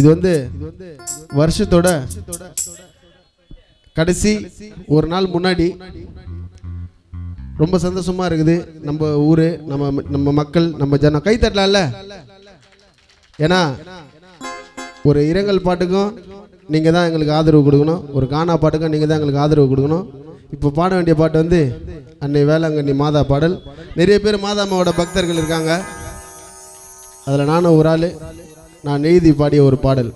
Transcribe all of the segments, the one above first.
இது வந்து வருஷத்தோட கடைசி ஒரு நாள் முன்னாடி ரொம்ப சந்தோஷமா இருக்குது. நம்ம ஊரு, நம்ம மக்கள், நம்ம ஜனம் கை தட்டலாம்ல. ஏன்னா ஒரு இரங்கல் பாட்டுக்கும் நீங்க தான் எங்களுக்கு ஆதரவு கொடுக்கணும், ஒரு கானா பாட்டுக்கும் நீங்க தான் எங்களுக்கு ஆதரவு கொடுக்கணும். இப்போ பாட வேண்டிய பாட்டு வந்து அன்னை வேளாங்கண்ணி மாதா பாடல். நிறைய பேர் மாதாமாவோட பக்தர்கள் இருக்காங்க, அதில் நானும் ஒரு ஆள். நான் எழுதி பாடிய ஒரு பாடல்.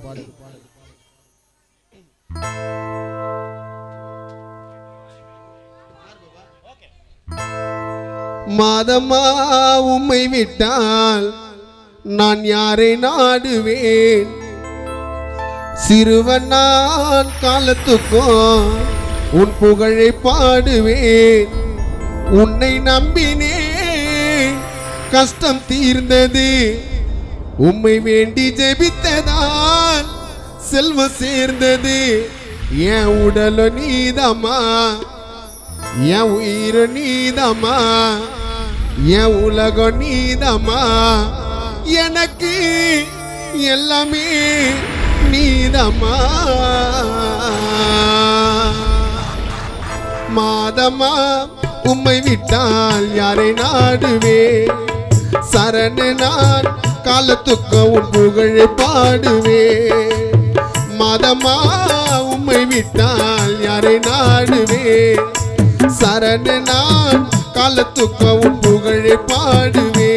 மாதம்மா உம்மை விட்டால் நான் யாரை நாடுவேன்? சிறுவன் நான் காலத்துக்கும் உன் புகழை பாடுவேன். உன்னை நம்பினேன், கஷ்டம் தீர்ந்தது. உம்மை வேண்டி ஜெபித்ததால் செல்வம் சேர்ந்தது. என் உடல நீதமா, என் உயிர நீதமா, என் உலகம் நீதமா. எனக்கு எல்லாமே நீதமா. மாதமா உம்மை விட்டால் யாரை நாடுவே? சரணு நான் காலத்துக்கு உன் புகழை பாடுவே. மாதமா உம்மை விட்டால் யாரை நாடுவே? சரணு நான் காலத்துக்கு உன் புகழை பாடுவே.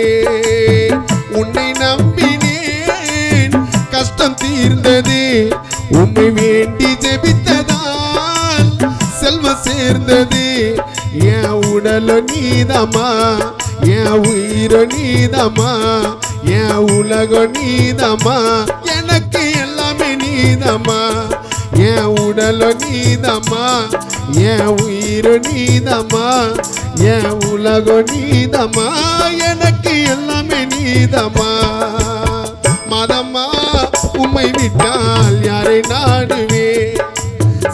உன்னை நம்பினேன், கஷ்டம் தீர்ந்தது. உம்மை வேண்டி ஜெபித்ததால் செல்வம் சேர்ந்தது. என் உடல நீதமா, என் உயிர நீதமா, என் உலகம் நீதமா. எனக்கு எல்லாமே நீதமா. என் உடல நீதமா, என் உயிர நீதமா, என் உலகம் நீதமா. எனக்கு எல்லாமே நீதமா. மதமா உம்மை விட்டால் யாரை நாடுவே?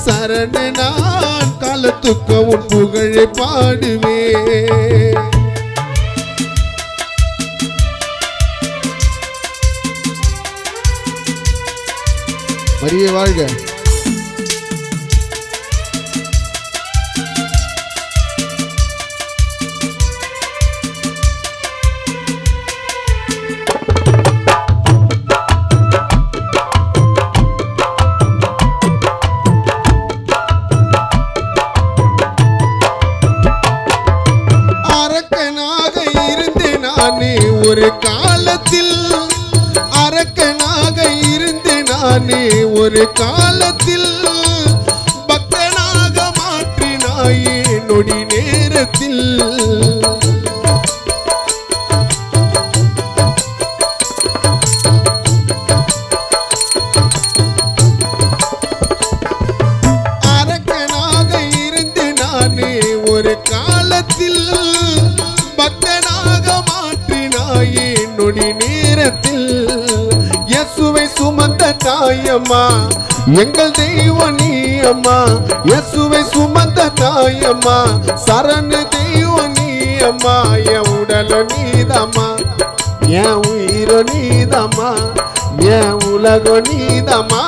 சரண நான் காலத்துக்கு உன் புகழை பாடுவே. மரியே வாழ்க. ஒரு காலத்தில் அரக்கனாக இருந்து நானே, ஒரு காலத்தில் பக்தனாக மாற்றினாயே நொடி நேரத்தில். அரக்கனாக இருந்து நானே, ஒரு காலத்தில் பக்தனாக மாற்றினாயே நொடி நேரத்தில். இயேசுவை சுமந்த தாயம்மா, எங்கள் தெய்வம் நீ அம்மா. இயேசுவை சுமந்த தாயம்மா, சரணு தெய்வம் நீ அம்மா. என் உடல நீதமா, என் உயிர நீதமா, என் உலகம் நீதமா.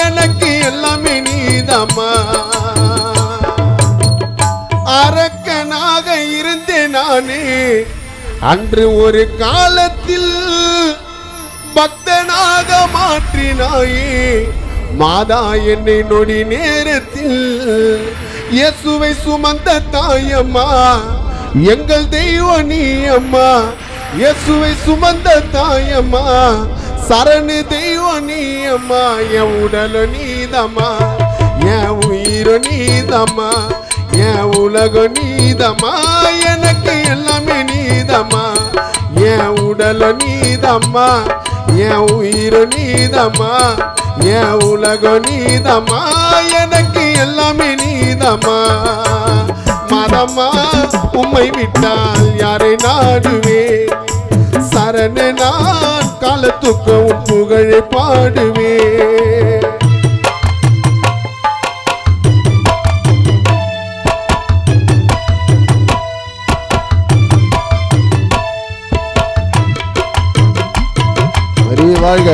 எனக்கு எல்லாமே நீதமா. அரக்கனாக இருந்தேன் நானே, அன்று ஒரு காலத்தில் பக்தனாக மாற்றினாயே மாதா என்னை நொடி நேரத்தில். இயேசுவை சுமந்த தாயம்மா, எங்கள் தெய்வம் நீ அம்மா. இயேசுவை சுமந்த தாயம்மா, சரணு தெய்வம் நீ அம்மா. என் உடல நீதமா, என் உயிர நீதமா, என் உலகம் நீதமா. எனக்கு எல்லாமே நீதமா. என் உடல நீதமா, என் உயிர நீதமா, என் உலகம் நீதமா. எனக்கு எல்லாமே நீதமா. மதமா உம்மை விட்டால் யாரை நாடுவே? சரண நான் காலத்துக்கு உன் புகழை பாடுவே. வாழ்க.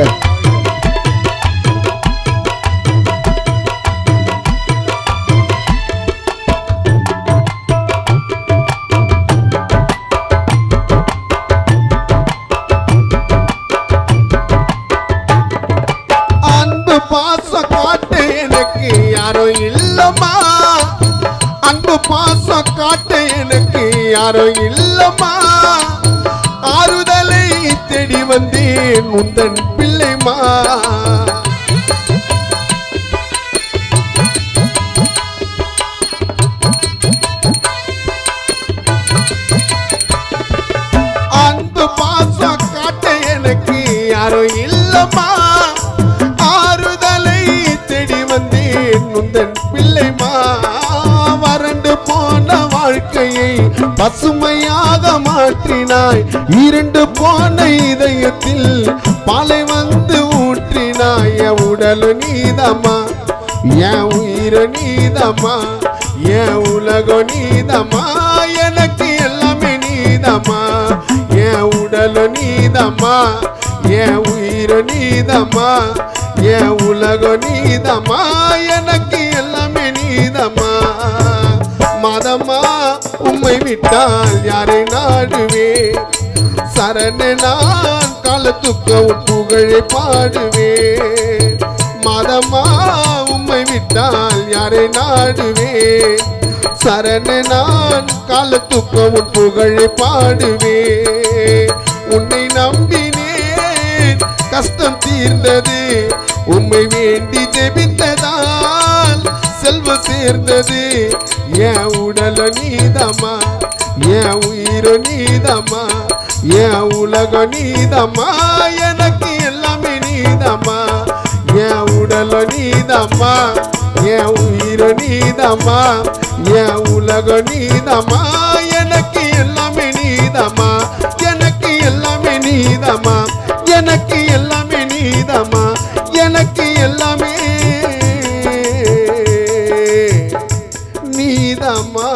யாரும் இல்லம்மா, அன்பு பாசம் காட்ட எனக்கு யாரும் இல்லம்மா, ஆறுதலை தேடி வந்தேன் உந்தன் பிள்ளைமா. அன்பு பாசம் காட்ட எனக்கு யாரும் இல்லம்மா, ஆறுதலை தேடி வந்தேன் உந்தன் பிள்ளைமா. வறண்டு போன வாழ்க்கையை பசுமையாக மாற்றினாய், இரண்டு போன இதயத்தில் பாலை வந்து ஊற்றினாய். என் உடல் நீதமா, என் உயிர் நீதமா, என் உலகம் நீதமா, எனக்கு எல்லாமே நீதமா. என் உடல் நீதமா, என் உயிர் நீதமா, என் உலகம் நீதமா, எனக்கு எல்லாமே நீதமா. மாதம்மா உம்மை விட்டால் யாரை நாடுவே, சரண நான் காலத்துக்க புகழை பாடுவே. மாதம்மா உம்மை விட்டால் யாரை நாடுவே, சரண நான் காலத்துக்க புகழை பாடுவே. உன்னை நம்பினேன் கஷ்டம் தீர்ந்தது, உம்மை வேண்டி ஜெபித்ததால் செல்வம் சேர்ந்தது. என் உடல் நீதமா, என் உயிர் நீதமா, என் உலகம் நீதமா, எனக்கு எல்லாமே நீதமா. என் உடல் நீதமா, என் உயிர் நீதமா, என் உலகம் நீதமா, எனக்கு எல்லாமே நீதமா. எனக்கு எல்லாமே நீதமா, எனக்கு எல்லாமே நீதமா, எனக்கு எல்லாமே நீதமா.